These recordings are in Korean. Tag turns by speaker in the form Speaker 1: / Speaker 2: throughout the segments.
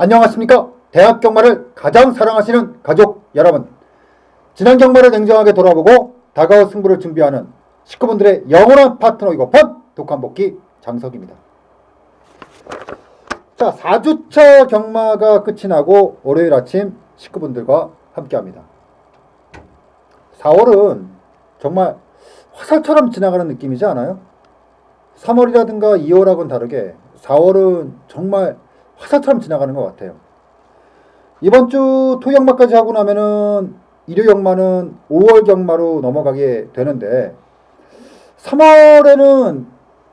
Speaker 1: 안녕하십니까. 대학 경마를 가장 사랑하시는 가족 여러분, 지난 경마를 냉정하게 돌아보고 다가올 승부를 준비하는 식구분들의 영원한 파트너이고 독한복귀 장석입니다. 자, 4주차 경마가 끝이 나고 월요일 아침 식구분들과 함께합니다. 4월은 정말 화살처럼 지나가는 느낌이지 않아요? 3월이라든가 2월하고는 다르게 4월은 정말 화살처럼 지나가는 것 같아요. 이번 주 토경마까지 하고 나면은 일요 경마는 5월 경마로 넘어가게 되는데 3월에는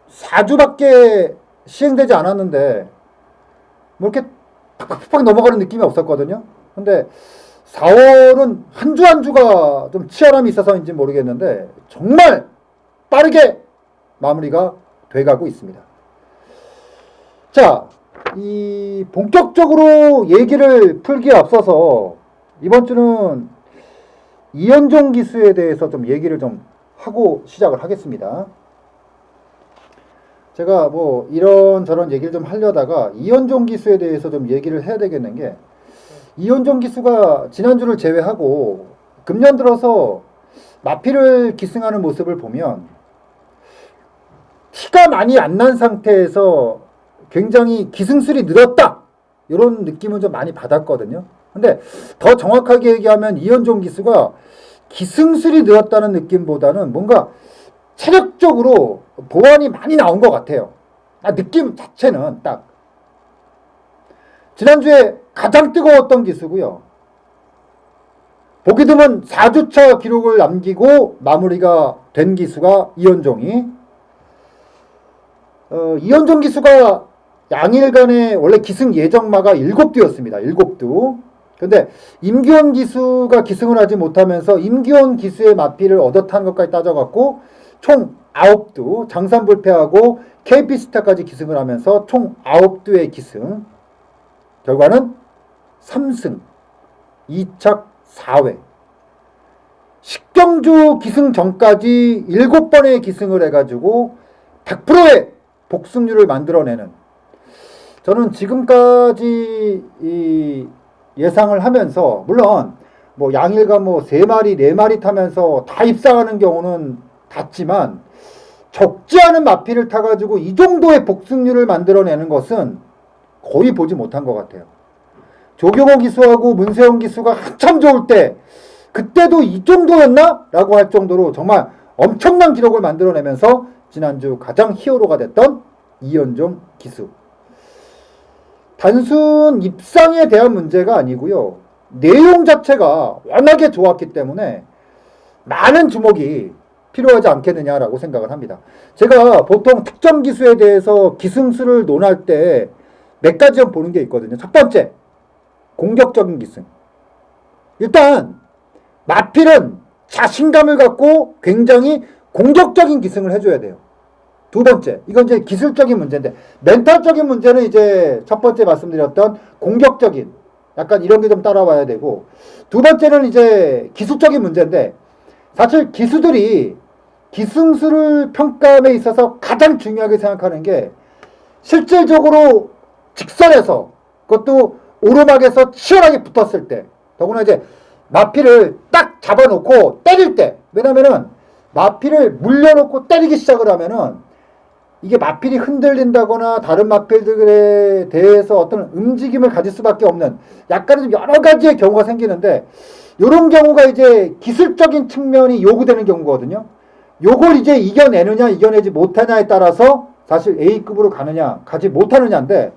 Speaker 1: 4주밖에 시행되지 않았는데 뭐 이렇게 팍팍팍 넘어가는 느낌이 없었거든요. 근데 4월은 한 주 한 주가 좀 치열함이 있어서인지 모르겠는데 정말 빠르게 마무리가 돼가고 있습니다. 자, 이 본격적으로 얘기를 풀기에 앞서서 이번 주는 이현종 기수에 대해서 좀 얘기를 좀 하고 시작을 하겠습니다. 제가 뭐 이런저런 얘기를 좀 하려다가 이현종 기수에 대해서 좀 얘기를 해야 되겠는 게, 이현종 기수가 지난주를 제외하고 금년 들어서 마피를 기승하는 모습을 보면 티가 많이 안 난 상태에서 굉장히 기승술이 늘었다, 이런 느낌을 좀 많이 받았거든요. 근데 더 정확하게 얘기하면 이현종 기수가 기승술이 늘었다는 느낌보다는 뭔가 체력적으로 보완이 많이 나온 것 같아요. 느낌 자체는 딱 지난주에 가장 뜨거웠던 기수고요. 보기 드문 4주차 기록을 남기고 마무리가 된 기수가 이현종이, 이현종 기수가 양일간에 원래 기승 예정마가 7두였습니다. 7두. 근데 임기원 기수가 기승을 하지 못하면서 임기원 기수의 마피를 얻어탄 것까지 따져갖고 총 9두, 장산불패하고 KP스타까지 기승을 하면서 총 9두의 기승. 결과는 3승 2착 4회. 식경주 기승 전까지 7번의 기승을 해가지고 100%의 복승률을 만들어내는, 저는 지금까지 이 예상을 하면서, 물론 뭐 양일간 뭐 3마리 4마리 타면서 다 입상하는 경우는 닿지만 적지 않은 마피를 타가지고 이 정도의 복승률을 만들어내는 것은 거의 보지 못한 것 같아요. 조경호 기수하고 문세영 기수가 한참 좋을 때 그때도 이 정도였나? 라고 할 정도로 정말 엄청난 기록을 만들어내면서 지난주 가장 히어로가 됐던 이현종 기수. 단순 입상에 대한 문제가 아니고요, 내용 자체가 워낙에 좋았기 때문에 많은 주목이 필요하지 않겠느냐라고 생각을 합니다. 제가 보통 특정 기수에 대해서 기승수를 논할 때 몇 가지 보는 게 있거든요. 첫 번째, 공격적인 기승. 일단 마필은 자신감을 갖고 굉장히 공격적인 기승을 해줘야 돼요. 두 번째, 이건 이제 기술적인 문제인데, 멘탈적인 문제는 이제 첫 번째 말씀드렸던 공격적인, 약간 이런 게 좀 따라와야 되고, 두 번째는 이제 기술적인 문제인데, 사실 기수들이 기승수를 평가함에 있어서 가장 중요하게 생각하는 게 실질적으로 직선에서, 그것도 오르막에서 치열하게 붙었을 때, 더구나 이제 마피를 딱 잡아놓고 때릴 때, 왜냐면은 마피를 물려놓고 때리기 시작을 하면은 이게 마필이 흔들린다거나 다른 마필들에 대해서 어떤 움직임을 가질 수밖에 없는 약간의 좀 여러 가지의 경우가 생기는데, 이런 경우가 이제 기술적인 측면이 요구되는 경우거든요. 요걸 이제 이겨내느냐 이겨내지 못하냐에 따라서 사실 A급으로 가느냐 가지 못하느냐인데,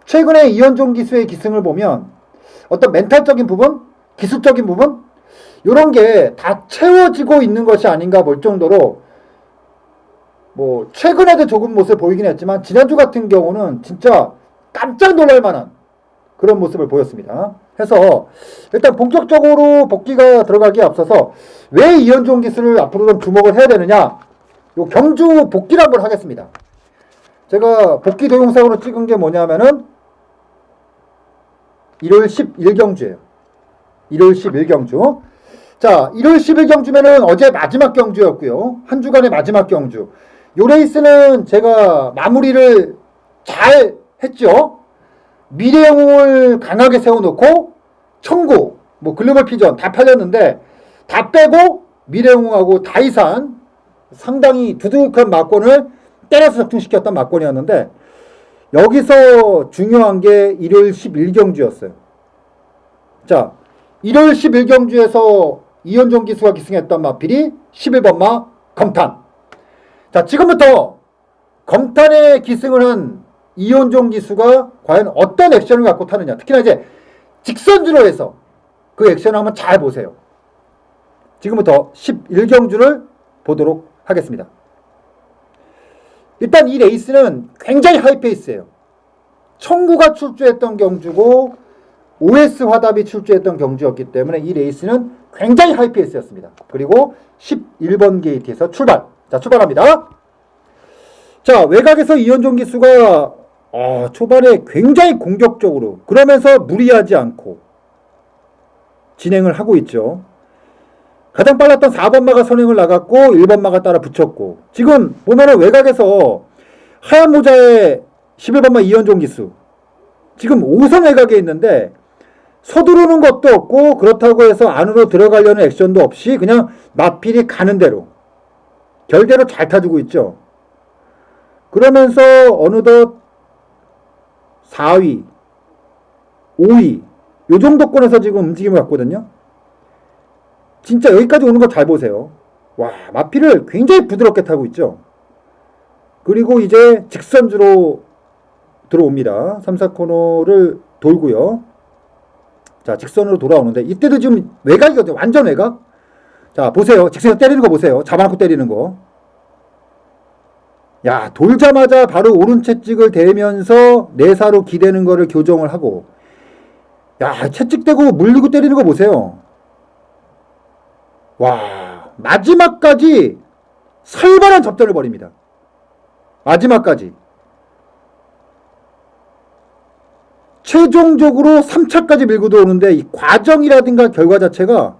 Speaker 1: 최근에 이현종 기수의 기승을 보면 어떤 멘탈적인 부분, 기술적인 부분, 이런 게 다 채워지고 있는 것이 아닌가 볼 정도로, 뭐 최근에도 조금 모습을 보이긴 했지만 지난주 같은 경우는 진짜 깜짝 놀랄 만한 그런 모습을 보였습니다. 해서 일단 본격적으로 복귀가 들어가기에 앞서서 왜 이현종 기수를 앞으로 좀 주목을 해야 되느냐, 요 경주 복귀를 한번 하겠습니다. 제가 복귀 동영상으로 찍은 게 뭐냐면은 1월 11경주예요. 1월 11경주. 자, 1월 10일 경주면은 어제 마지막 경주였고요. 한 주간의 마지막 경주. 요 레이스는 제가 마무리를 잘 했죠. 미래영웅을 강하게 세워놓고 청구, 뭐 글로벌 피전 다 팔렸는데 다 빼고 미래영웅하고 다이산 상당히 두둑한 막권을 때려서 적중시켰던 막권이었는데 여기서 중요한 게 일요일 11경주였어요. 자, 일요일 11경주에서 이현종 기수가 기승했던 마필이 11번마 검탄. 자, 지금부터 검탄에 기승을 한 이현종 기수가 과연 어떤 액션을 갖고 타느냐. 특히나 이제 직선주로 해서 그 액션을 한번 잘 보세요. 지금부터 11경주를 보도록 하겠습니다. 일단 이 레이스는 굉장히 하이페이스예요. 청구가 출주했던 경주고 OS 화답이 출주했던 경주였기 때문에 이 레이스는 굉장히 하이페이스였습니다. 그리고 11번 게이트에서 출발. 자, 출발합니다. 자, 외곽에서 이현종 기수가 초반에 굉장히 공격적으로 그러면서 무리하지 않고 진행을 하고 있죠. 가장 빨랐던 4번마가 선행을 나갔고 1번마가 따라 붙였고 지금 보면은 외곽에서 하얀 모자의 11번마 이현종 기수 지금 5선 외곽에 있는데 서두르는 것도 없고 그렇다고 해서 안으로 들어가려는 액션도 없이 그냥 마필이 가는 대로 결대로 잘 타주고 있죠. 그러면서 어느덧 4위, 5위 요 정도권에서 지금 움직임을 갖거든요. 진짜 여기까지 오는 거 잘 보세요. 와, 마필을 굉장히 부드럽게 타고 있죠. 그리고 이제 직선주로 들어옵니다. 3, 4코너를 돌고요. 자, 직선으로 돌아오는데 이때도 지금 외곽이거든요. 완전 외곽. 자, 보세요. 직선에서 때리는 거 보세요. 잡아놓고 때리는 거. 야, 돌자마자 바로 오른 채찍을 대면서 내사로 기대는 거를 교정을 하고 야, 채찍대고 물리고 때리는 거 보세요. 와, 마지막까지 살벌한 접전을 벌입니다. 마지막까지. 최종적으로 3차까지 밀고 들어오는데 이 과정이라든가 결과 자체가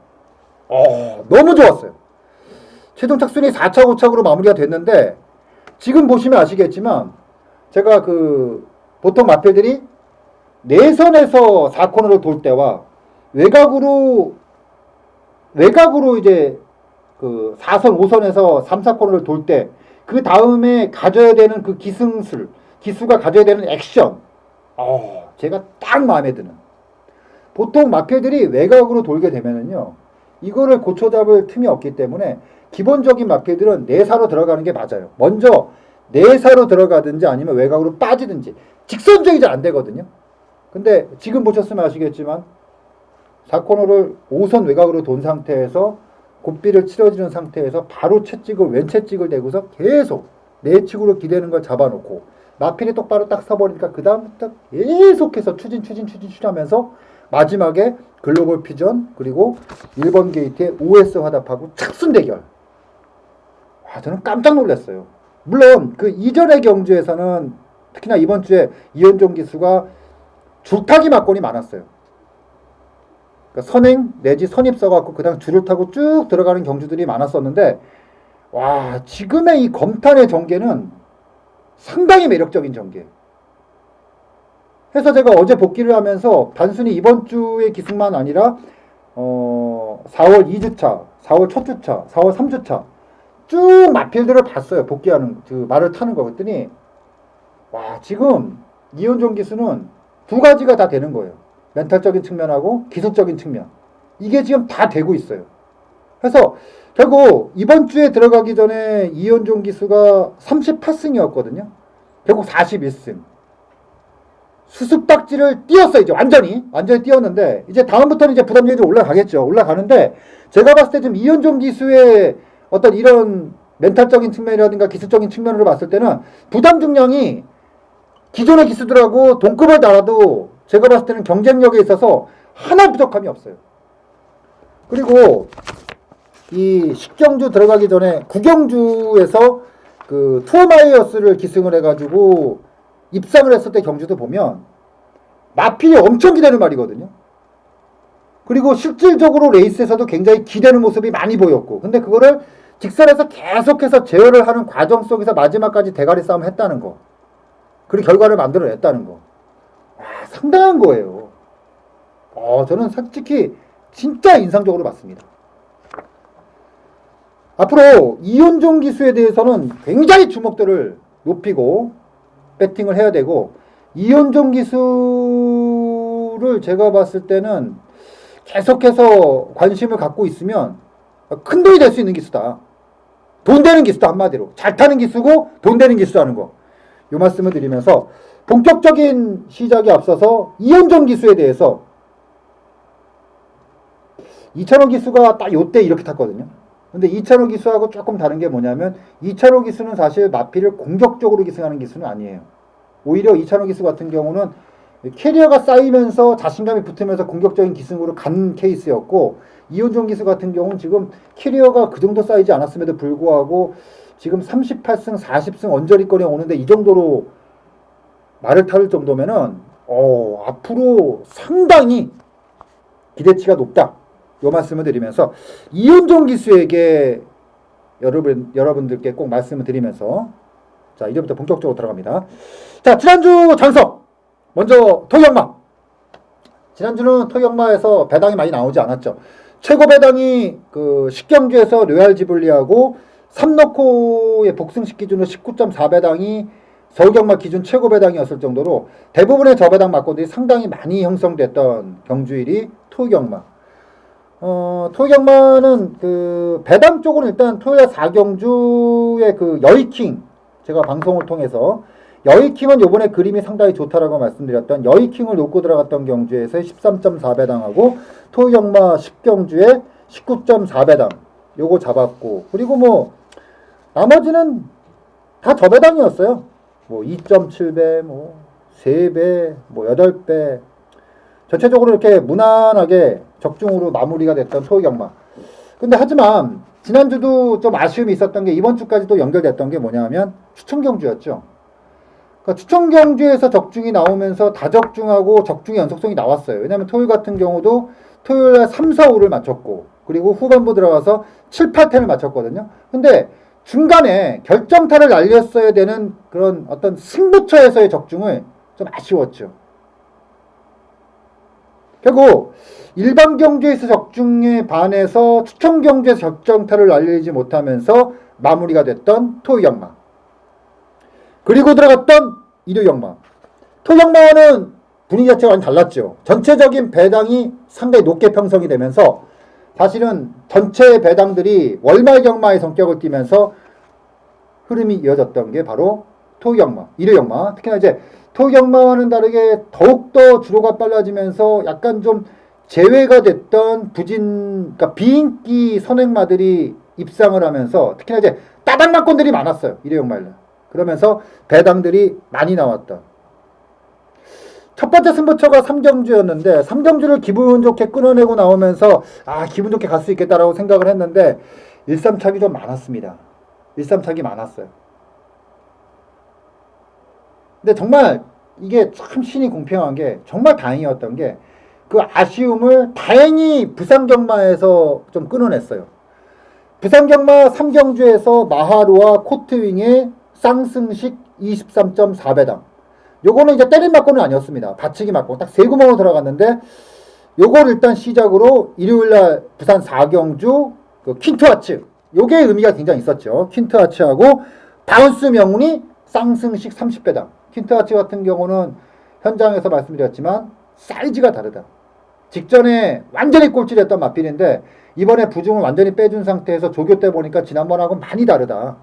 Speaker 1: 너무 좋았어요. 최종 착순이 4차, 5차로 마무리가 됐는데 지금 보시면 아시겠지만 제가 보통 마필들이 내선에서 4코너를 돌 때와 외곽으로 이제 4선, 5선에서 3, 4코너를 돌 때 그 다음에 가져야 되는 그 기수가 가져야 되는 액션. 제가 딱 마음에 드는. 보통 마필들이 외곽으로 돌게 되면은요, 이거를 고쳐잡을 틈이 없기 때문에 기본적인 마필들은 내사로 들어가는 게 맞아요. 먼저 내사로 들어가든지 아니면 외곽으로 빠지든지 직선적이 잘 안 되거든요. 근데 지금 보셨으면 아시겠지만 4코너를 5선 외곽으로 돈 상태에서 곱비를 치러지는 상태에서 바로 왼 채찍을 대고서 계속 내측으로 기대는 걸 잡아놓고 마필이 똑바로 딱 서버리니까 그 다음부터 계속해서 추진하면서 마지막에 글로벌 피전 그리고 1번 게이트의 OS 화답하고 착순 대결. 와, 저는 깜짝 놀랐어요. 물론 그 이전의 경주에서는 특히나 이번 주에 이현종 기수가 줄타기 막권이 많았어요. 그러니까 선행 내지 선입 써갖고 그다음 줄을 타고 쭉 들어가는 경주들이 많았었는데 와, 지금의 이 검탄의 전개는 상당히 매력적인 전개. 해서 제가 어제 복귀를 하면서 단순히 이번 주의 기승만 아니라 4월 2주차, 4월 첫 주차, 4월 3주차 쭉 마필들을 봤어요. 복귀하는 말을 타는 거 그랬더니 와, 지금 이현종 기수는 두 가지가 다 되는 거예요. 멘탈적인 측면하고 기술적인 측면. 이게 지금 다 되고 있어요. 그래서 결국 이번 주에 들어가기 전에 이현종 기수가 38승이었거든요. 결국 41승. 수습박지를 띄었어요. 이제 완전히 띄었는데 이제 다음부터는 이제 부담력이 올라가겠죠. 올라가는데 제가 봤을 때 좀 이현종 기수의 어떤 이런 멘탈적인 측면이라든가 기술적인 측면으로 봤을 때는 부담 중량이 기존의 기수들하고 동급을 달아도 제가 봤을 때는 경쟁력에 있어서 하나 부족함이 없어요. 그리고 이 10경주 들어가기 전에 9경주에서 투어마이어스를 기승을 해가지고 입상을 했을 때 경주도 보면 마필이 엄청 기대는 말이거든요. 그리고 실질적으로 레이스에서도 굉장히 기대는 모습이 많이 보였고 근데 그거를 직선에서 계속해서 제어를 하는 과정 속에서 마지막까지 대가리 싸움을 했다는 거. 그리고 결과를 만들어냈다는 거. 와, 상당한 거예요. 저는 솔직히 진짜 인상적으로 봤습니다. 앞으로 이현종 기수에 대해서는 굉장히 주목도를 높이고 배팅을 해야 되고, 이현종 기수를 제가 봤을 때는 계속해서 관심을 갖고 있으면 큰 돈이 될 수 있는 기수다. 돈 되는 기수다. 한마디로 잘 타는 기수고 돈 되는 기수라는 거, 이 말씀을 드리면서 본격적인 시작에 앞서서 이현종 기수에 대해서, 이찬호 기수가 딱 요때 이렇게 탔거든요. 근데 이찬호 기수하고 조금 다른 게 뭐냐면, 이찬호 기수는 사실 마필을 공격적으로 기승하는 기수는 아니에요. 오히려 이찬호 기수 같은 경우는 캐리어가 쌓이면서 자신감이 붙으면서 공격적인 기승으로 간 케이스였고, 이현종 기수 같은 경우는 지금 캐리어가 그 정도 쌓이지 않았음에도 불구하고 지금 38승 40승 언저리권에 오는데, 이 정도로 말을 탈 정도면은 앞으로 상당히 기대치가 높다, 요 말씀을 드리면서 이현종 기수에게 여러분들께 꼭 말씀을 드리면서, 자, 이제부터 본격적으로 들어갑니다. 자, 지난주 전석 먼저 토경마. 지난주는 토경마에서 배당이 많이 나오지 않았죠. 최고 배당이 그 10경주에서 로얄 지블리하고 3넣고의 복승식 기준으로 19.4배당이 서울경마 기준 최고 배당이었을 정도로 대부분의 저배당 막권들이 상당히 많이 형성됐던 경주일이 토경마. 토경마는 그 배당 쪽으로 일단 토요일 4경주의 그 여의킹, 제가 방송을 통해서 여의킹은 요번에 그림이 상당히 좋다라고 말씀드렸던 여의킹을 놓고 들어갔던 경주에서 13.4배당하고 토경마 10경주에 19.4배당 요거 잡았고, 그리고 뭐 나머지는 다 저배당이었어요. 뭐 2.7배, 뭐 3배, 뭐 8배, 전체적으로 이렇게 무난하게 적중으로 마무리가 됐던 토경마. 근데 하지만 지난주도 좀 아쉬움이 있었던 게, 이번 주까지도 연결됐던 게 뭐냐면 추천경주였죠. 그러니까 추천경주에서 적중이 나오면서 다적중하고 적중의 연속성이 나왔어요. 왜냐하면 토요일 같은 경우도 토요일에 3, 4, 5를 맞췄고, 그리고 후반부 들어가서 7, 8텐을 맞췄거든요. 근데 중간에 결정타를 날렸어야 되는 그런 어떤 승부처에서의 적중을 좀 아쉬웠죠. 결국 일반 경주에서 적중에 반해서 추천 경주에서 적정타를 날리지 못하면서 마무리가 됐던 토경마. 그리고 들어갔던 일요경마. 토경마와는 분위기 자체가 완전 달랐죠. 전체적인 배당이 상당히 높게 편성이 되면서 사실은 전체 배당들이 월말 경마의 성격을 띠면서 흐름이 이어졌던 게 바로 토경마, 일요경마. 특히나 이제 토경마와는 다르게 더욱더 주로가 빨라지면서 약간 좀 제외가 됐던 그러니까 비인기 선행마들이 입상을 하면서, 특히나 이제 따닥막권들이 많았어요. 일요경마에는. 그러면서 배당들이 많이 나왔다. 첫 번째 승부처가 3경주였는데 3경주를 기분 좋게 끊어내고 나오면서 기분 좋게 갈 수 있겠다라고 생각을 했는데 1-3착이 좀 많았습니다. 1-3착이 많았어요. 근데 정말 이게 참 신이 공평한 게, 정말 다행이었던 게, 그 아쉬움을 다행히 부산경마에서 좀 끊어냈어요. 부산경마 3경주에서 마하루와 코트윙의 쌍승식 23.4배당. 요거는 이제 때린 맞고는 아니었습니다. 받치기 맞고 딱 3구멍으로 들어갔는데, 요걸 일단 시작으로 일요일날 부산 4경주 그 퀸트아츠, 요게 의미가 굉장히 있었죠. 퀸트아츠하고 바운스 명운이 쌍승식 30배당. 퀸트아츠 같은 경우는 현장에서 말씀드렸지만 사이즈가 다르다. 직전에 완전히 꼴찌했던 마필인데 이번에 부중을 완전히 빼준 상태에서 조교 때 보니까 지난번하고 많이 다르다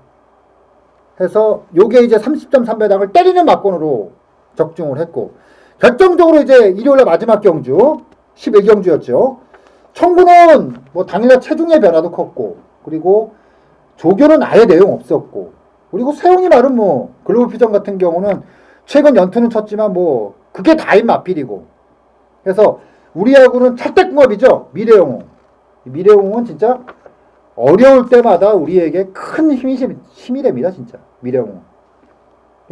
Speaker 1: 해서 요게 이제 30.3배당을 때리는 막권으로 적중을 했고, 결정적으로 이제 일요일날 마지막 경주 11경주였죠. 청구는 뭐 당일날 체중의 변화도 컸고, 그리고 조교는 아예 내용 없었고, 그리고 세용이 말은 뭐 글로벌 피전 같은 경우는 최근 연투는 쳤지만 뭐 그게 다인 마필이고, 그래서 우리하고는 첫대궁합이죠. 미래영웅. 미래영웅은 진짜 어려울 때마다 우리에게 큰 힘이 됩니다. 진짜 미래영웅.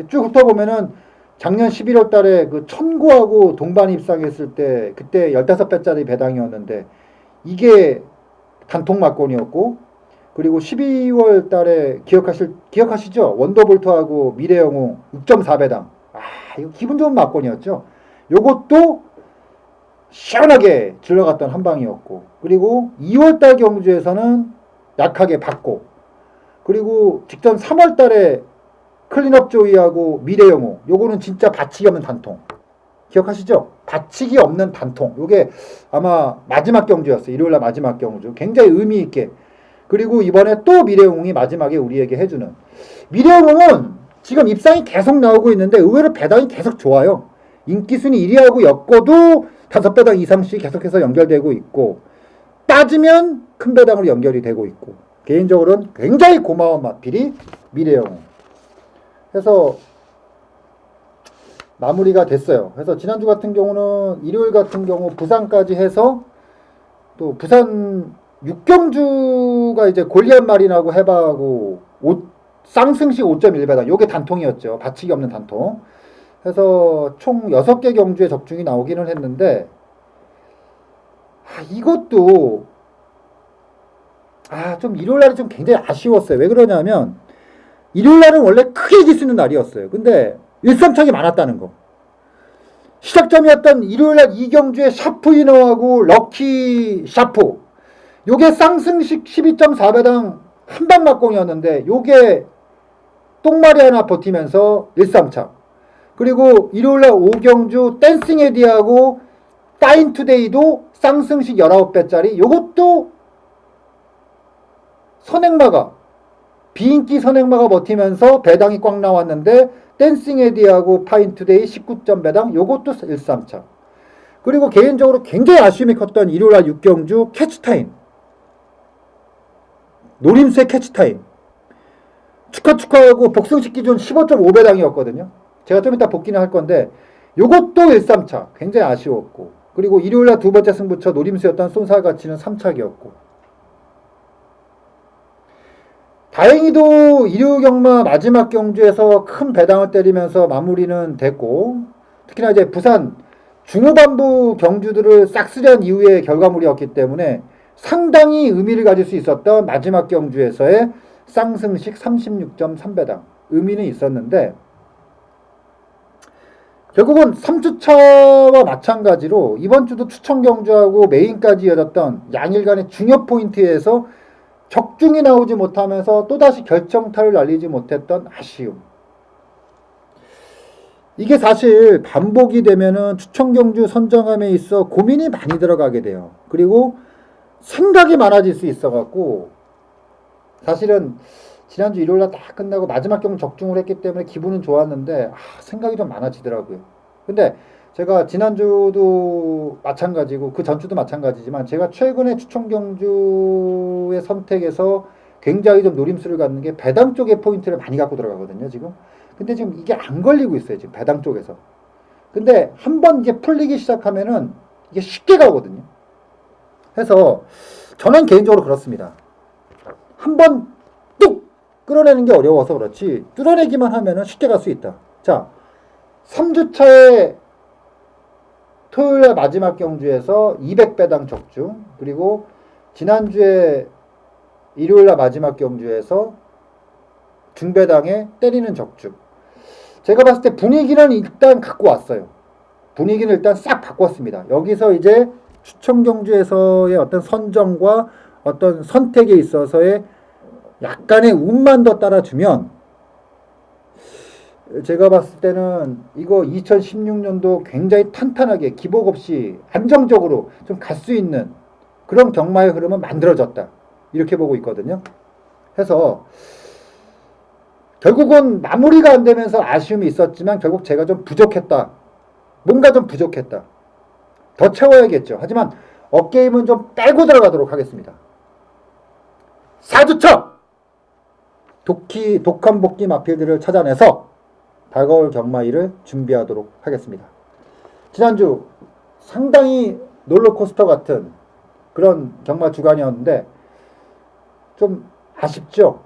Speaker 1: 쭉 훑어보면은 작년 11월 달에 그 천구하고 동반 입상했을 때 그때 15배짜리 배당이었는데 이게 단통 막권이었고, 그리고 12월 달에 기억하시죠? 원더볼트하고 미래영웅 6.4배당. 이거 기분 좋은 막권이었죠. 요것도 시원하게 질러갔던 한 방이었고, 그리고 2월달 경주에서는 약하게 받고, 그리고 직전 3월달에 클린업 조이하고 미래영웅, 요거는 진짜 받치기 없는 단통. 기억하시죠? 받치기 없는 단통. 요게 아마 마지막 경주였어요. 일요일날 마지막 경주. 굉장히 의미 있게. 그리고 이번에 또 미래영웅이 마지막에 우리에게 해주는. 미래영웅은 지금 입상이 계속 나오고 있는데 의외로 배당이 계속 좋아요. 인기순위 1위하고 엮어도 5배당 이상씩 계속해서 연결되고 있고, 빠지면 큰 배당으로 연결이 되고 있고, 개인적으로는 굉장히 고마운 맛필이 미래영웅. 해서 마무리가 됐어요. 그래서 지난주 같은 경우는 일요일 같은 경우 부산까지 해서 또 부산 6경주가 이제 골리앗 마린하고 해바하고 쌍승식 5.1배당, 요게 단통이었죠. 받치기 없는 단통. 그래서 총 6개 경주에 적중이 나오기는 했는데, 이것도 좀 일요일날이 좀 굉장히 아쉬웠어요. 왜 그러냐면 일요일날은 원래 크게 이길 수 있는 날이었어요. 근데 일삼척이 많았다는 거. 시작점이었던 일요일날 2경주에 샤프 이너하고 럭키 샤프, 요게 쌍승식 12.4배당 한방 막공이었는데 요게 똥마리 하나 버티면서 일삼착. 그리고 일요일날 5경주 댄싱 에디하고 파인투데이도 쌍승식 19배짜리, 요것도 선행마가, 비인기 선행마가 버티면서 배당이 꽉 나왔는데 댄싱 에디하고 파인투데이 19점 배당, 요것도 1.3차. 그리고 개인적으로 굉장히 아쉬움이 컸던 일요일날 6경주 캐치타임, 노림수의 캐치타임 축하하고 복승식 기준 15.5배당이었거든요. 제가 좀 이따 복귀는 할 건데 요것도 1.3차 굉장히 아쉬웠고, 그리고 일요일날 두 번째 승부처 노림수였던 쏜살가치는 3착이었고, 다행히도 일요 경마 마지막 경주에서 큰 배당을 때리면서 마무리는 됐고, 특히나 이제 부산 중후반부 경주들을 싹쓸이한 이후의 결과물이었기 때문에 상당히 의미를 가질 수 있었던 마지막 경주에서의 쌍승식 36.3배당 의미는 있었는데, 결국은 3주차와 마찬가지로 이번 주도 추천 경주하고 메인까지 이어졌던 양일간의 중요 포인트에서 적중이 나오지 못하면서 또다시 결정타를 날리지 못했던 아쉬움. 이게 사실 반복이 되면은 추천 경주 선정함에 있어 고민이 많이 들어가게 돼요. 그리고 생각이 많아질 수 있어갖고, 사실은 지난주 일요일날 다 끝나고 마지막 경주 적중을 했기 때문에 기분은 좋았는데 생각이 좀 많아지더라고요. 근데 제가 지난주도 마찬가지고 그 전주도 마찬가지지만 제가 최근에 추천 경주의 선택에서 굉장히 좀 노림수를 갖는 게 배당 쪽에 포인트를 많이 갖고 들어가거든요, 지금. 근데 지금 이게 안 걸리고 있어요, 지금 배당 쪽에서. 근데 한번 이게 풀리기 시작하면은 이게 쉽게 가거든요. 해서 저는 개인적으로 그렇습니다. 한번 뚝 끌어내는 게 어려워서 그렇지 뚫어내기만 하면은 쉽게 갈 수 있다. 자, 3주차에 토요일날 마지막 경주에서 200배당 적중, 그리고 지난주에 일요일날 마지막 경주에서 중배당에 때리는 적중. 제가 봤을 때 분위기는 일단 갖고 왔어요. 분위기는 일단 싹 바꿨습니다. 여기서 이제 추천 경주에서의 어떤 선정과 어떤 선택에 있어서의 약간의 운만 더 따라주면, 제가 봤을 때는 이거 2016년도 굉장히 탄탄하게 기복 없이 안정적으로 좀 갈 수 있는 그런 경마의 흐름은 만들어졌다, 이렇게 보고 있거든요. 해서 결국은 마무리가 안 되면서 아쉬움이 있었지만 결국 제가 좀 부족했다, 뭔가 좀 부족했다, 더 채워야겠죠. 하지만 어게임은 좀 빼고 들어가도록 하겠습니다. 4주차 독한 복귀 마필들을 찾아내서 다가올 경마일을 준비하도록 하겠습니다. 지난주 상당히 롤러코스터 같은 그런 경마 주간이었는데 좀 아쉽죠.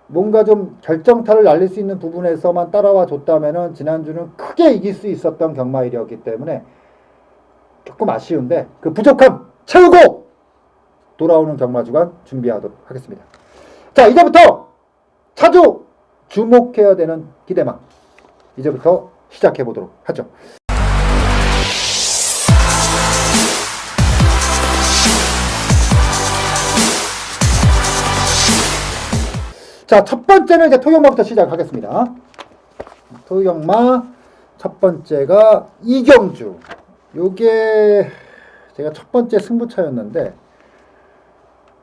Speaker 1: 뭔가 좀 결정타를 날릴 수 있는 부분에서만 따라와 줬다면은 지난주는 크게 이길 수 있었던 경마일이었기 때문에 조금 아쉬운데 그 부족함 채우고 돌아오는 경마 주간 준비하도록 하겠습니다. 자, 이제부터 자주 주목해야 되는 기대망, 이제부터 시작해 보도록 하죠. 자, 첫 번째는 이제 토경마부터 시작하겠습니다. 토경마 첫 번째가 이경주. 요게 제가 첫 번째 승부차였는데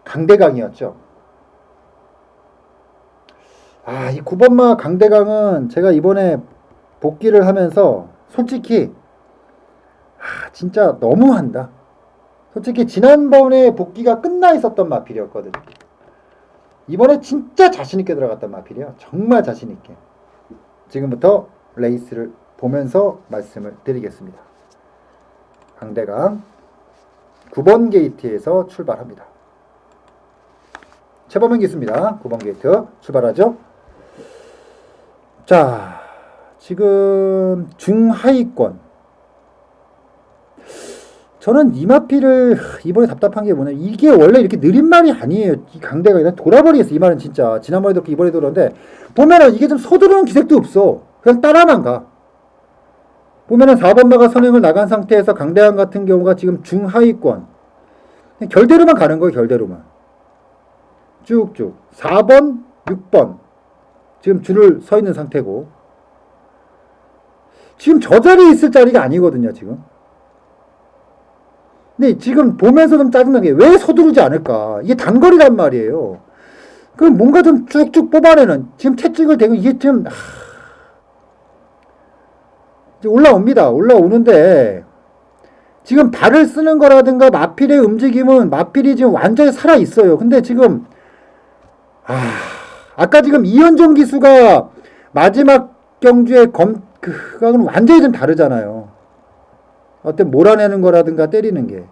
Speaker 1: 강대강이었죠. 아, 이 9번마 강대강은 제가 이번에 복귀를 하면서 솔직히 진짜 너무한다. 솔직히 지난번에 복귀가 끝나 있었던 마필이었거든요. 이번에 진짜 자신있게 들어갔던 마필이에요. 정말 자신있게. 지금부터 레이스를 보면서 말씀을 드리겠습니다. 강대강 9번 게이트에서 출발합니다. 최범현 기수입니다. 9번 게이트 출발하죠. 자, 지금 중하위권. 저는 이 마필을 이번에 답답한 게 뭐냐, 이게 원래 이렇게 느린 말이 아니에요. 이 강대가 그냥 돌아버리겠어. 이 말은 진짜 지난번에도 그렇고 이번에도 그런데 보면은 이게 좀 서두르는 기색도 없어. 그냥 따라만 가. 보면은 4번마가 선행을 나간 상태에서 강대강 같은 경우가 지금 중하위권 결대로만 가는 거예요. 결대로만 쭉쭉 4번 6번 지금 줄을 서 있는 상태고, 지금 저 자리에 있을 자리가 아니거든요. 지금. 근데 지금 보면서 좀 짜증난 게 왜 서두르지 않을까? 이게 단거리란 말이에요. 그럼 뭔가 좀 쭉쭉 뽑아내는, 지금 채찍을 대고 이게 좀 이제 올라옵니다. 올라오는데 지금 발을 쓰는 거라든가 마필의 움직임은 마필이 지금 완전히 살아 있어요. 근데 지금 아까 지금 이현종 기수가 마지막 경주의 그거는 완전히 좀 다르잖아요. 어떤 몰아내는 거라든가 때리는 게.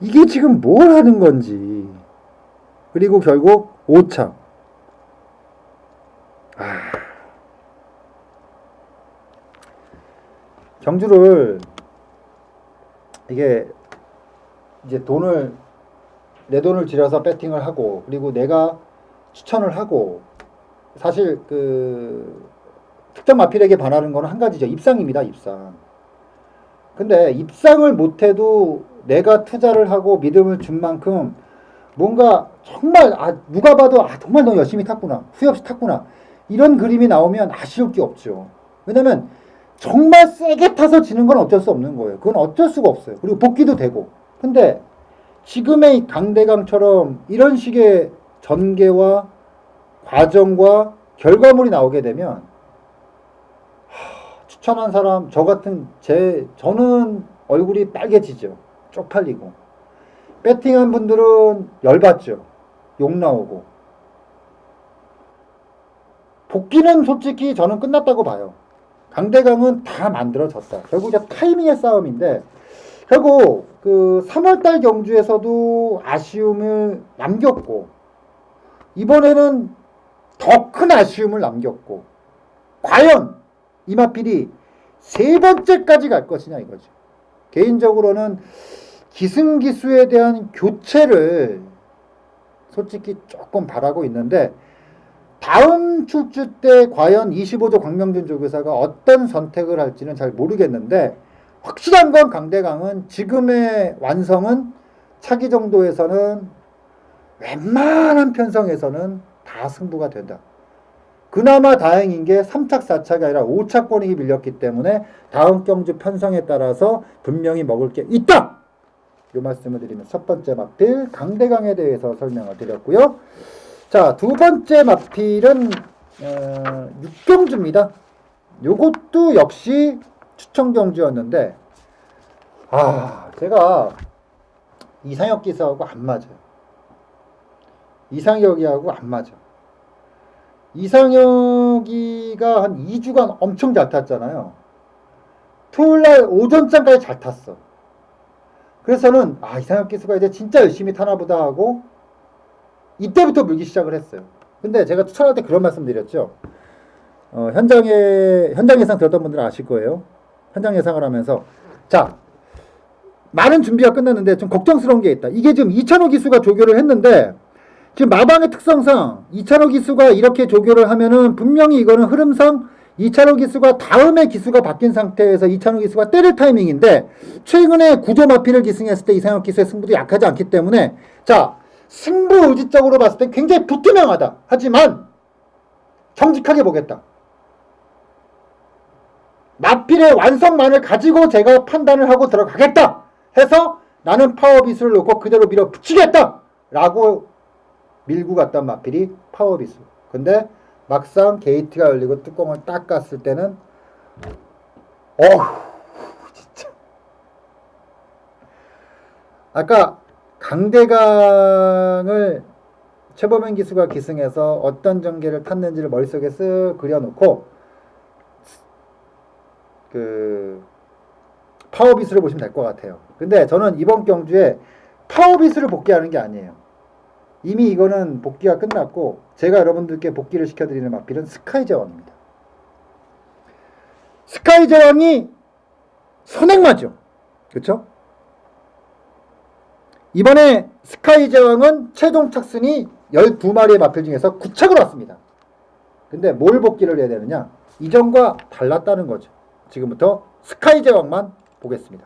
Speaker 1: 이게 지금 뭘 하는 건지. 그리고 결국 5차. 경주를 이게 이제 내 돈을 들여서 배팅을 하고, 그리고 내가 추천을 하고, 사실 그 특정 마필에게 반하는 거는 한 가지죠. 입상입니다. 입상. 근데 입상을 못해도 내가 투자를 하고 믿음을 준 만큼 뭔가 정말 누가 봐도 정말 너 열심히 탔구나, 후회 없이 탔구나, 이런 그림이 나오면 아쉬울 게 없죠. 왜냐면 정말 세게 타서 지는 건 어쩔 수 없는 거예요. 그건 어쩔 수가 없어요. 그리고 복귀도 되고. 근데 지금의 강대강처럼 이런 식의 전개와 과정과 결과물이 나오게 되면 추천한 사람, 저는 얼굴이 빨개지죠. 쪽팔리고. 배팅한 분들은 열받죠. 욕 나오고. 복귀는 솔직히 저는 끝났다고 봐요. 강대강은 다 만들어졌다. 결국 이제 타이밍의 싸움인데, 결국 그 3월달 경주에서도 아쉬움을 남겼고, 이번에는 더 큰 아쉬움을 남겼고, 과연 이 마필이 세 번째까지 갈 것이냐 이거죠. 개인적으로는 기승기수에 대한 교체를 솔직히 조금 바라고 있는데, 다음 출주 때 과연 25조 광명준 조교사가 어떤 선택을 할지는 잘 모르겠는데, 확실한 건 강대강은 지금의 완성은 차기 정도에서는 웬만한 편성에서는 다 승부가 된다. 그나마 다행인 게 3착, 4착이 아니라 5착권이 밀렸기 때문에 다음 경주 편성에 따라서 분명히 먹을 게 있다! 이 말씀을 드리면 첫 번째 마필 강대강에 대해서 설명을 드렸고요. 자, 두 번째 마필은 6경주입니다. 요것도 역시 추천 경주였는데, 제가 이상혁 기사하고 안 맞아요. 이상혁이하고 안 맞아. 이상혁이가 한 2주간 엄청 잘 탔잖아요. 토요일날 오전장까지 잘 탔어. 그래서 저는 이상혁 기수가 이제 진짜 열심히 타나보다 하고 이때부터 물기 시작을 했어요. 근데 제가 추천할 때 그런 말씀 드렸죠. 현장 예상 들었던 분들은 아실 거예요. 현장 예상을 하면서 자, 많은 준비가 끝났는데 좀 걱정스러운 게 있다. 이게 지금 이찬호 기수가 조교를 했는데, 지금 마방의 특성상 이찬호 기수가 이렇게 조교를 하면은 분명히 이거는 흐름상 이찬호 기수가 다음에 기수가 바뀐 상태에서 이찬호 기수가 때릴 타이밍인데, 최근에 구조 마필을 기승했을 때 이상혁 기수의 승부도 약하지 않기 때문에, 자, 승부의지적으로 봤을 때 굉장히 불투명하다. 하지만 정직하게 보겠다. 마필의 완성만을 가지고 제가 판단을 하고 들어가겠다 해서 나는 파워빗을 놓고 그대로 밀어붙이겠다 라고 밀고 갔던 마필이 파워빗을. 근데 막상 게이트가 열리고 뚜껑을 딱 깠을 때는 진짜 아까 강대강을 최범현 기수가 기승해서 어떤 전개를 탔는지를 머릿속에 쓱 그려놓고 그 파워빗을 보시면 될 것 같아요. 근데 저는 이번 경주에 파워빗을 복귀하는 게 아니에요. 이미 이거는 복귀가 끝났고 제가 여러분들께 복귀를 시켜드리는 마필은 스카이 제왕입니다. 스카이 제왕이 선행마죠. 그렇죠? 이번에 스카이 제왕은 최종 착순이 12마리의 마필 중에서 9착을 왔습니다. 근데 뭘 복귀를 해야 되느냐? 이전과 달랐다는 거죠. 지금부터 스카이 제왕만 보겠습니다.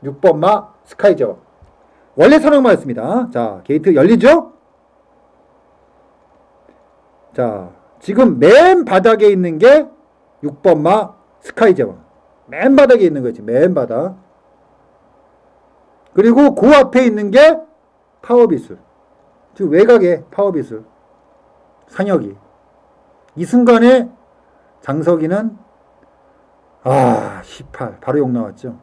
Speaker 1: 6번마 스카이 제왕. 원래 선행마였습니다. 자, 게이트 열리죠? 자, 지금 맨 바닥에 있는 게 6번마 스카이 제왕. 맨 바닥에 있는 거지. 맨 바닥. 그리고 그 앞에 있는 게 파워빗을. 지금 외곽에 파워빗을. 상혁이. 이 순간에 장석이는 18. 바로 욕 나왔죠.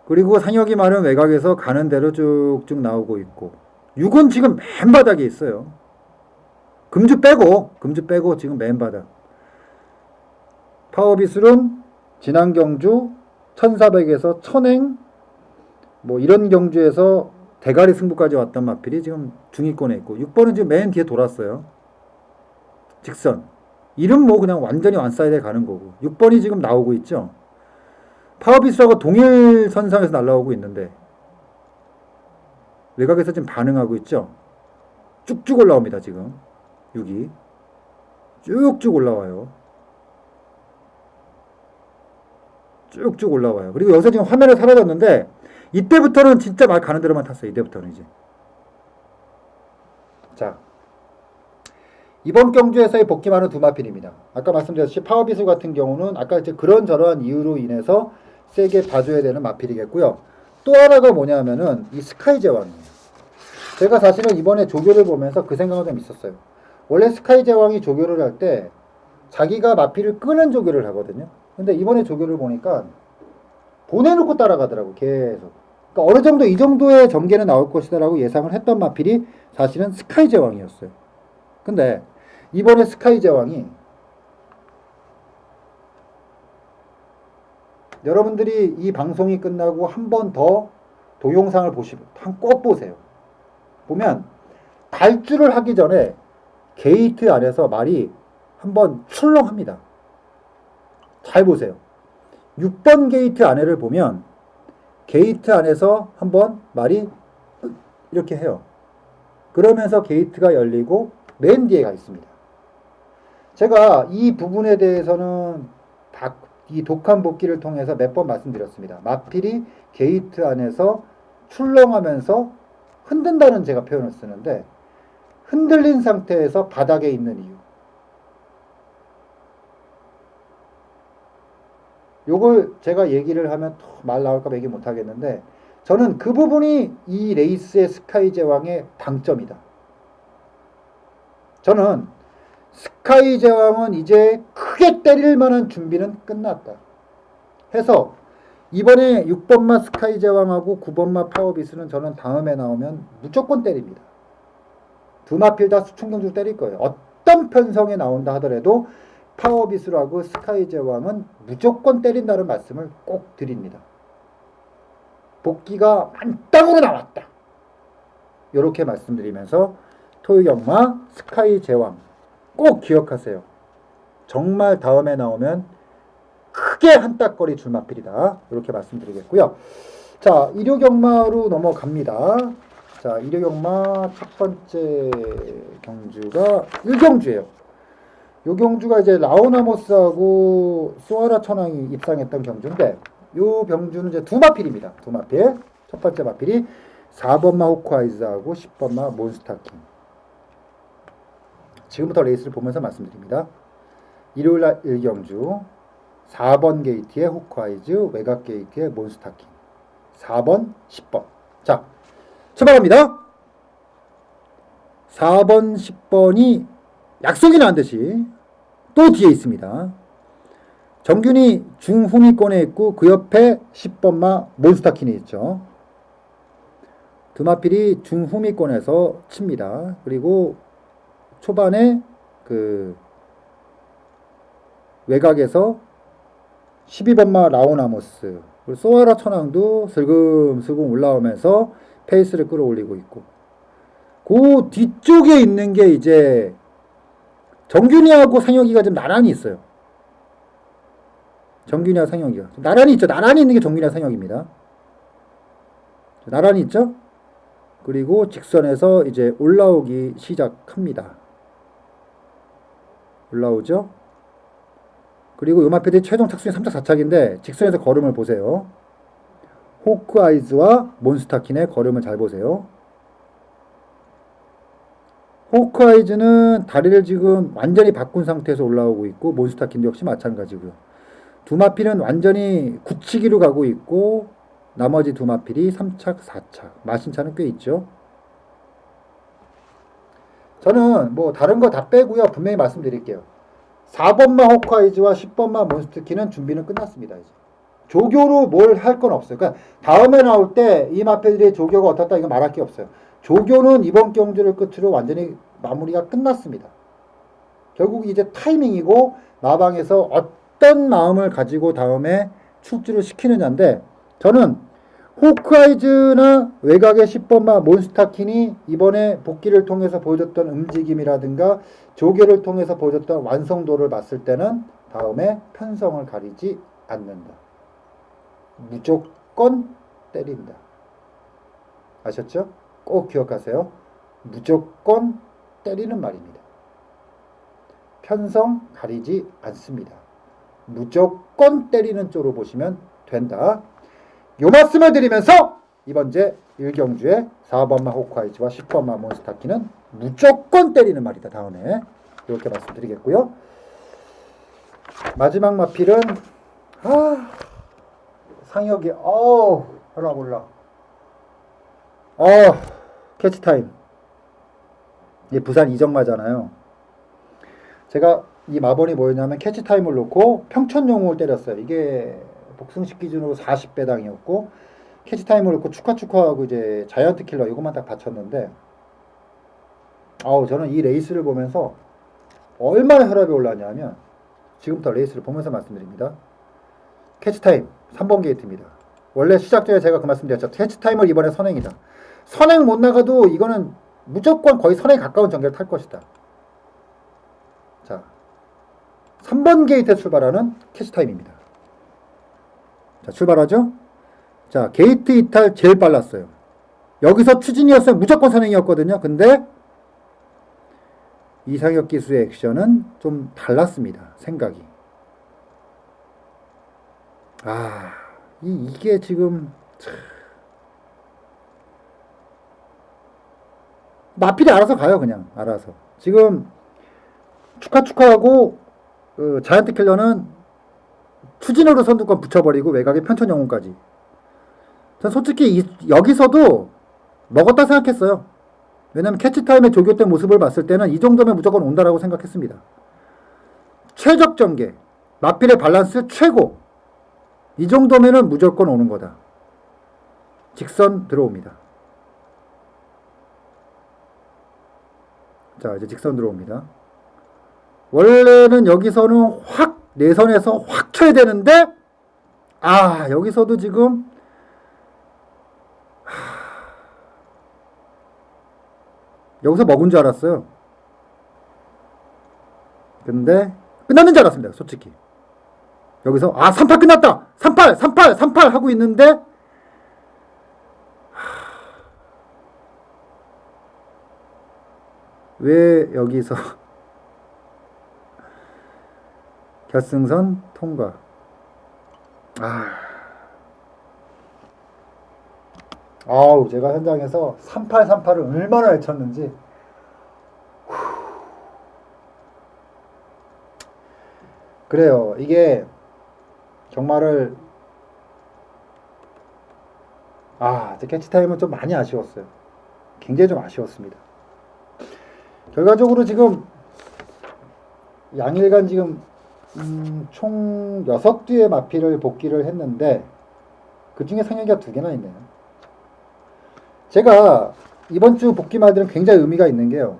Speaker 1: 그리고 상혁이 말은 외곽에서 가는 대로 쭉쭉 나오고 있고 6은 지금 맨 바닥에 있어요. 금주 빼고 지금 맨 바닥. 파워빗은 지난 경주 1400에서 천행 뭐 이런 경주에서 대가리 승부까지 왔던 마필이 지금 중위권에 있고 6번은 지금 맨 뒤에 돌았어요. 직선. 이름 뭐 그냥 완전히 완사이드에 가는 거고 6번이 지금 나오고 있죠. 파워빗하고 동일 선상에서 날아오고 있는데 외곽에서 지금 반응하고 있죠. 쭉쭉 올라옵니다. 지금 6이 쭉쭉 올라와요. 쭉쭉 올라와요. 그리고 여기서 지금 화면에 사라졌는데 이때부터는 진짜 말 가는 대로만 탔어요. 이때부터는 이제. 자, 이번 경주에서의 복귀만은 두 마필입니다. 아까 말씀드렸듯이 파워빗 같은 경우는 아까 이제 그런저런 이유로 인해서 세게 봐줘야 되는 마필이겠고요. 또 하나가 뭐냐면은 이 스카이 제왕이에요. 제가 사실은 이번에 조교를 보면서 그 생각이 좀 있었어요. 원래 스카이 제왕이 조교를 할 때 자기가 마필을 끄는 조교를 하거든요. 근데 이번에 조교를 보니까 보내놓고 따라가더라고 계속. 그러니까 어느 정도 이 정도의 전개는 나올 것이다라고 예상을 했던 마필이 사실은 스카이 제왕이었어요. 근데 이번에 스카이 제왕이 여러분들이 이 방송이 끝나고 한 번 더 동영상을 보시고 꼭 보세요. 보면 발주를 하기 전에 게이트 안에서 말이 한번 출렁합니다. 잘 보세요. 6번 게이트 안에를 보면 게이트 안에서 한번 말이 이렇게 해요. 그러면서 게이트가 열리고 맨 뒤에가 있습니다. 제가 이 부분에 대해서는 이 독한 복귀를 통해서 몇 번 말씀드렸습니다. 마필이 게이트 안에서 출렁하면서 흔든다는 제가 표현을 쓰는데 흔들린 상태에서 바닥에 있는 이유. 요걸 제가 얘기를 하면 말 나올까 봐 얘기 못 하겠는데 저는 그 부분이 이 레이스의 스카이 제왕의 방점이다. 저는 스카이 제왕은 이제 크게 때릴 만한 준비는 끝났다. 해서 이번에 6번마 스카이 제왕하고 9번마 파워빗은 저는 다음에 나오면 무조건 때립니다. 두 마필 다 수충경주 때릴 거예요. 어떤 편성에 나온다 하더라도 파워빗하고 스카이 제왕은 무조건 때린다는 말씀을 꼭 드립니다. 복귀가 만땅으로 나왔다. 이렇게 말씀드리면서 토요경마 스카이 제왕 꼭 기억하세요. 정말 다음에 나오면 크게 한따거리 줄마필이다. 이렇게 말씀드리겠고요. 자, 일요경마로 넘어갑니다. 자, 일요경마 첫 번째 경주가 1경주예요. 요 경주가 이제 라오나모스하고 소아라 천왕이 입상했던 경주인데 요 경주는 이제 두 마필입니다. 두 마필. 첫 번째 마필이 4번마 호크아이즈하고 10번마 몬스타킹. 지금부터 레이스를 보면서 말씀드립니다. 일요일날 1경주 4번 게이트의 호크아이즈, 외곽 게이트의 몬스타킹. 4번, 10번. 자, 출발합니다. 4번, 10번이 약속이 난 듯이 또 뒤에 있습니다. 정균이 중후미권에 있고 그 옆에 10번마 몬스타킹이 있죠. 두 마필이 중후미권에서 칩니다. 그리고 초반에 그 외곽에서 12번마 라오나모스, 소아라 천왕도 슬금슬금 올라오면서 페이스를 끌어올리고 있고, 그 뒤쪽에 있는 게 이제 정균이하고 상혁이가 좀 나란히 있어요. 정균이와 상혁이가 나란히 있죠. 나란히 있는 게 정균이와 상혁입니다. 나란히 있죠. 그리고 직선에서 이제 올라오기 시작합니다. 올라오죠. 그리고 요 마필이 최종 착순이 3착 4착인데 직선에서 걸음을 보세요. 호크아이즈와 몬스타킨의 걸음을 잘 보세요. 호크아이즈는 다리를 지금 완전히 바꾼 상태에서 올라오고 있고, 몬스타킨도 역시 마찬가지고요. 두 마필은 완전히 굳히기로 가고 있고, 나머지 두 마필이 3착 4착. 마신 차는 꽤 있죠. 저는 뭐 다른 거 다 빼고요. 분명히 말씀드릴게요. 4번마 호크아이즈와 10번마 몬스타킨은 준비는 끝났습니다. 이제 조교로 뭘 할 건 없어요. 그러니까 다음에 나올 때 이 마필들의 조교가 어떻다 이거 말할 게 없어요. 조교는 이번 경주를 끝으로 완전히 마무리가 끝났습니다. 결국 이제 타이밍이고 마방에서 어떤 마음을 가지고 다음에 출주를 시키느냐인데, 저는 호크아이즈나 외곽의 10번마 몬스타킨이 이번에 복귀를 통해서 보여줬던 움직임이라든가 조교를 통해서 보여줬던 완성도를 봤을 때는 다음에 편성을 가리지 않는다. 무조건 때린다. 아셨죠? 꼭 기억하세요. 무조건 때리는 말입니다. 편성 가리지 않습니다. 무조건 때리는 쪽으로 보시면 된다. 요 말씀을 드리면서 이번 제 1경주의 4번마 호크아이즈와 10번마 몬스타키는 무조건 때리는 말이다. 다음에 이렇게 말씀드리겠고요. 마지막 마필은 상혁이 하나 몰라. 캐치타임. 이게 부산 이정마잖아요. 제가 이 마번이 뭐였냐면 캐치타임을 놓고 평천용을 때렸어요. 이게 복승식 기준으로 40배당이었고, 캐치타임을 놓고 축하하고 이제 자이언트 킬러 이것만 딱 받쳤는데, 저는 이 레이스를 보면서 얼마나 혈압이 올랐냐면, 지금부터 레이스를 보면서 말씀드립니다. 캐치타임 3번 게이트입니다. 원래 시작 전에 제가 그 말씀드렸죠. 캐치타임을 이번에 선행이다. 선행 못 나가도 이거는 무조건 거의 선행에 가까운 전개를 탈 것이다. 자, 3번 게이트에 출발하는 캐치타임입니다. 자, 출발하죠? 자, 게이트 이탈 제일 빨랐어요. 여기서 추진이었으면 무조건 선행이었거든요. 근데 이상혁 기수의 액션은 좀 달랐습니다. 생각이. 이게 지금 마필이 알아서 가요. 그냥 알아서. 지금 축하하고 자이언트 킬러는 추진으로 선두권 붙여버리고 외곽에 편천영웅까지. 전 솔직히 여기서도 먹었다 생각했어요. 왜냐면 캐치타임의 조교 때 모습을 봤을 때는 이 정도면 무조건 온다라고 생각했습니다. 최적 전개, 마필의 밸런스 최고. 이 정도면은 무조건 오는 거다. 직선 들어옵니다. 자, 이제 직선 들어옵니다. 원래는 여기서는 확 내선에서 확 쳐야 되는데, 여기서도 지금 여기서 먹은 줄 알았어요. 근데 끝났는 줄 알았습니다. 솔직히. 여기서 3팔 끝났다. 3팔 하고 있는데 왜 여기서 결승선 통과. 아우, 제가 현장에서 3838을 얼마나 외쳤는지. 그래요. 이게 정말을 캐치타임은 좀 많이 아쉬웠어요. 굉장히 좀 아쉬웠습니다. 결과적으로 지금 양일간 지금 총 6뒤의 마필을 복귀를 했는데 그 중에 상혁이가 2개나 있네요. 제가 이번 주 복귀 말들은 굉장히 의미가 있는 게요.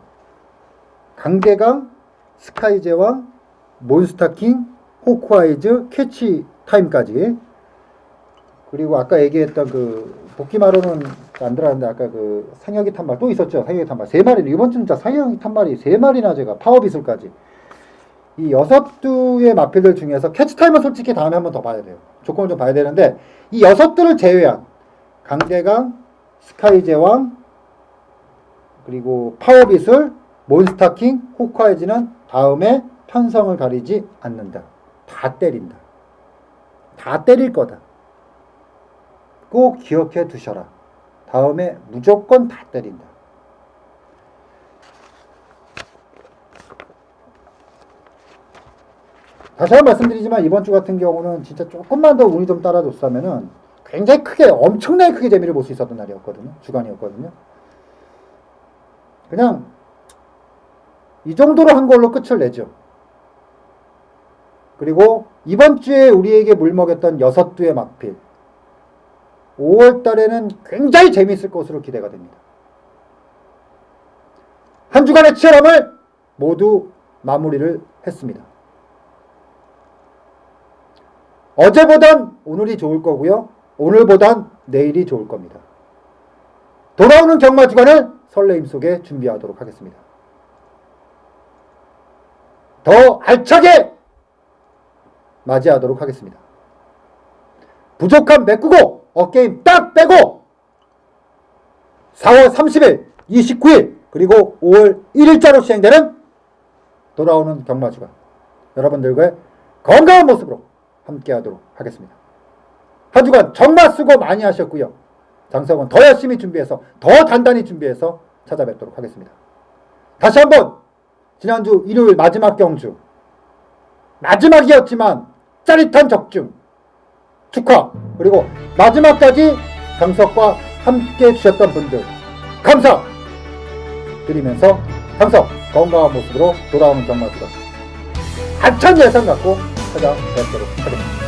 Speaker 1: 강대강, 스카이제왕, 몬스타킹, 호크아이즈, 캐치타임까지. 그리고 아까 얘기했던 그 복귀 말로는 안 들어갔는데 아까 그 상혁이 탄 말 또 있었죠. 상혁이 탄 말 3마리. 이번 주는 진짜 상혁이 탄 말이 3마리나 제가 파워비술까지. 이 6두의 마필들 중에서 캐치타임은 솔직히 다음에 한번 더 봐야 돼요. 조건을 좀 봐야 되는데 이 6들을 제외한 강대강, 스카이제왕, 그리고 파워비술, 몬스타킹, 호크아이즈는 다음에 편성을 가리지 않는다. 다 때린다. 다 때릴 거다. 꼭 기억해 두셔라. 다음에 무조건 다 때린다. 다시 한번 말씀드리지만 이번 주 같은 경우는 진짜 조금만 더 운이 좀 따라줬다면은 굉장히 크게, 엄청나게 크게 재미를 볼 수 있었던 날이었거든요. 주간이었거든요. 그냥 이 정도로 한 걸로 끝을 내죠. 그리고 이번 주에 우리에게 물먹였던 6두의 막필 5월 달에는 굉장히 재미있을 것으로 기대가 됩니다. 한 주간의 치열함을 모두 마무리를 했습니다. 어제보단 오늘이 좋을 거고요. 오늘보단 내일이 좋을 겁니다. 돌아오는 경마 주간을 설레임 속에 준비하도록 하겠습니다. 더 알차게 맞이하도록 하겠습니다. 부족한 메꾸고 어게임 딱 빼고 4월 30일, 29일 그리고 5월 1일자로 시행되는 돌아오는 경마주간 여러분들과의 건강한 모습으로 함께하도록 하겠습니다. 한 주간 정말 수고 많이 하셨고요. 장성은 더 열심히 준비해서 더 단단히 준비해서 찾아뵙도록 하겠습니다. 다시 한번 지난주 일요일 마지막 경주 마지막이었지만 짜릿한 적중 축하, 그리고 마지막까지 장석과 함께 해주셨던 분들 감사 드리면서 장석 건강한 모습으로 돌아오는 경마주간 알찬 예상 갖고 찾아뵙도록 하겠습니다.